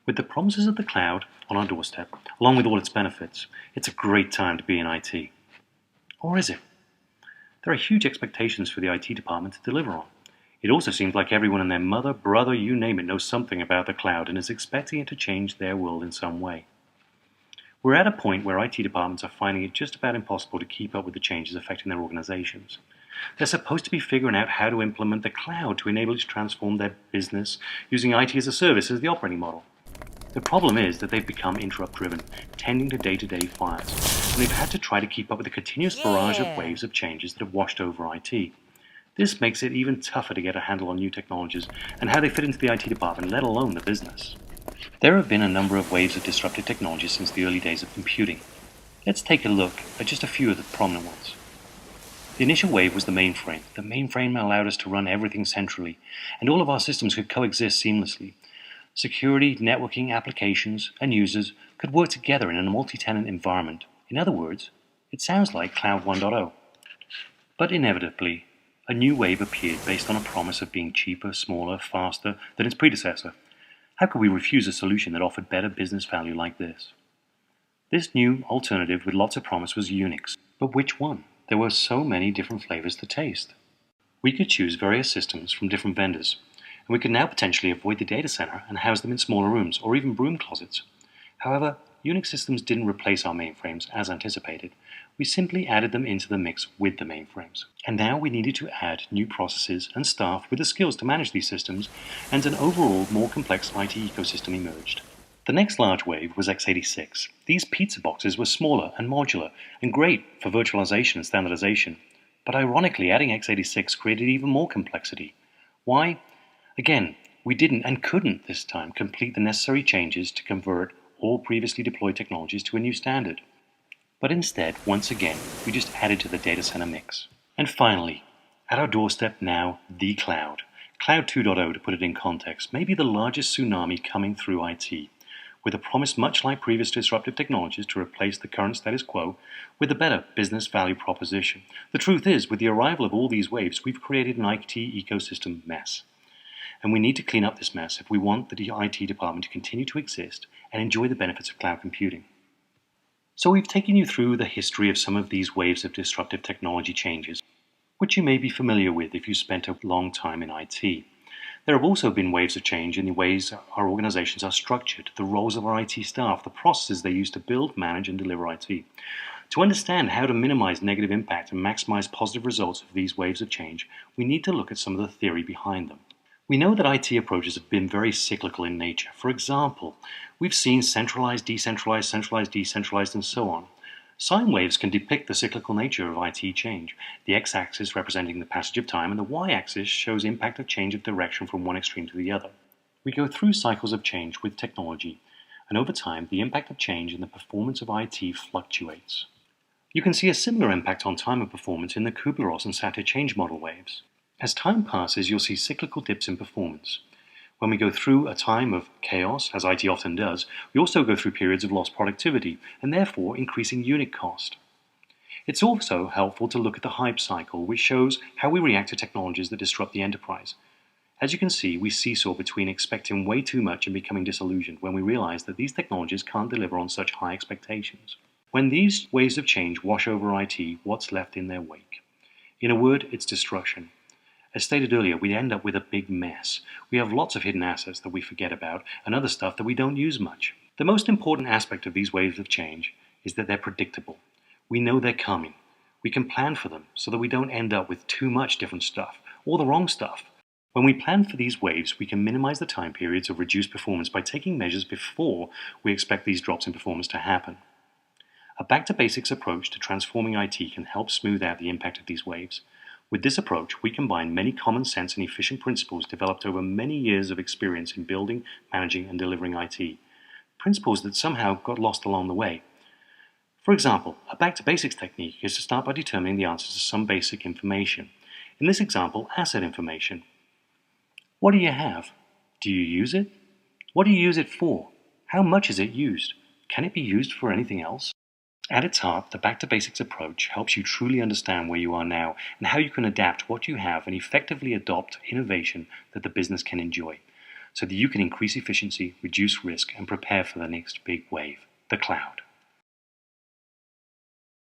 With the promises of the cloud on our doorstep, along with all its benefits, it's a great time to be in IT. Or is it? There are huge expectations for the IT department to deliver on. It also seems like everyone and their mother, brother, you name it, knows something about the cloud and is expecting it to change their world in some way. We're at a point where IT departments are finding it just about impossible to keep up with the changes affecting their organizations. They're supposed to be figuring out how to implement the cloud to enable it to transform their business using IT as a service as the operating model. The problem is that they've become interrupt-driven, tending to day-to-day fires, and they've had to try to keep up with the continuous barrage of waves of changes that have washed over IT. This makes it even tougher to get a handle on new technologies and how they fit into the IT department, let alone the business. There have been a number of waves of disruptive technology since the early days of computing. Let's take a look at just a few of the prominent ones. The initial wave was the mainframe. The mainframe allowed us to run everything centrally, and all of our systems could coexist seamlessly. Security, networking, applications, and users could work together in a multi-tenant environment. In other words, it sounds like Cloud 1.0. But inevitably, a new wave appeared based on a promise of being cheaper, smaller, faster than its predecessor. How could we refuse a solution that offered better business value like this? This new alternative with lots of promise was Unix. But which one? There were so many different flavors to taste. We could choose various systems from different vendors, and we could now potentially avoid the data center and house them in smaller rooms or even broom closets. However, Unix systems didn't replace our mainframes as anticipated. We simply added them into the mix with the mainframes. And now we needed to add new processes and staff with the skills to manage these systems, and an overall more complex IT ecosystem emerged. The next large wave was x86. These pizza boxes were smaller and modular and great for virtualization and standardization. But ironically, adding x86 created even more complexity. Why? Again, we didn't and couldn't this time complete the necessary changes to convert all previously deployed technologies to a new standard. But instead, once again, we just added to the data center mix. And finally, at our doorstep now, the cloud. Cloud 2.0, to put it in context, may be the largest tsunami coming through IT, with a promise much like previous disruptive technologies to replace the current status quo with a better business value proposition. The truth is, with the arrival of all these waves, we've created an IT ecosystem mess. And we need to clean up this mess if we want the IT department to continue to exist and enjoy the benefits of cloud computing. So we've taken you through the history of some of these waves of disruptive technology changes, which you may be familiar with if you spent a long time in IT. There have also been waves of change in the ways our organizations are structured, the roles of our IT staff, the processes they use to build, manage, and deliver IT. To understand how to minimize negative impact and maximize positive results of these waves of change, we need to look at some of the theory behind them. We know that IT approaches have been very cyclical in nature. For example, we've seen centralized, decentralized, centralized, decentralized, and so on. Sine waves can depict the cyclical nature of IT change, the x-axis representing the passage of time, and the y-axis shows impact of change of direction from one extreme to the other. We go through cycles of change with technology, and over time, the impact of change in the performance of IT fluctuates. You can see a similar impact on time and performance in the Kubler-Ross and Satir change model waves. As time passes, you'll see cyclical dips in performance. When we go through a time of chaos, as IT often does, we also go through periods of lost productivity, and therefore increasing unit cost. It's also helpful to look at the hype cycle, which shows how we react to technologies that disrupt the enterprise. As you can see, we seesaw between expecting way too much and becoming disillusioned when we realize that these technologies can't deliver on such high expectations. When these waves of change wash over IT, what's left in their wake? In a word, it's destruction. As stated earlier, we end up with a big mess. We have lots of hidden assets that we forget about and other stuff that we don't use much. The most important aspect of these waves of change is that they're predictable. We know they're coming. We can plan for them so that we don't end up with too much different stuff or the wrong stuff. When we plan for these waves, we can minimize the time periods of reduced performance by taking measures before we expect these drops in performance to happen. A back-to-basics approach to transforming IT can help smooth out the impact of these waves. With this approach, we combine many common sense and efficient principles developed over many years of experience in building, managing, and delivering IT. Principles that somehow got lost along the way. For example, a back-to-basics technique is to start by determining the answers to some basic information. In this example, asset information. What do you have? Do you use it? What do you use it for? How much is it used? Can it be used for anything else? At its heart, the back-to-basics approach helps you truly understand where you are now and how you can adapt what you have and effectively adopt innovation that the business can enjoy. so that you can increase efficiency, reduce risk, and prepare for the next big wave, the cloud.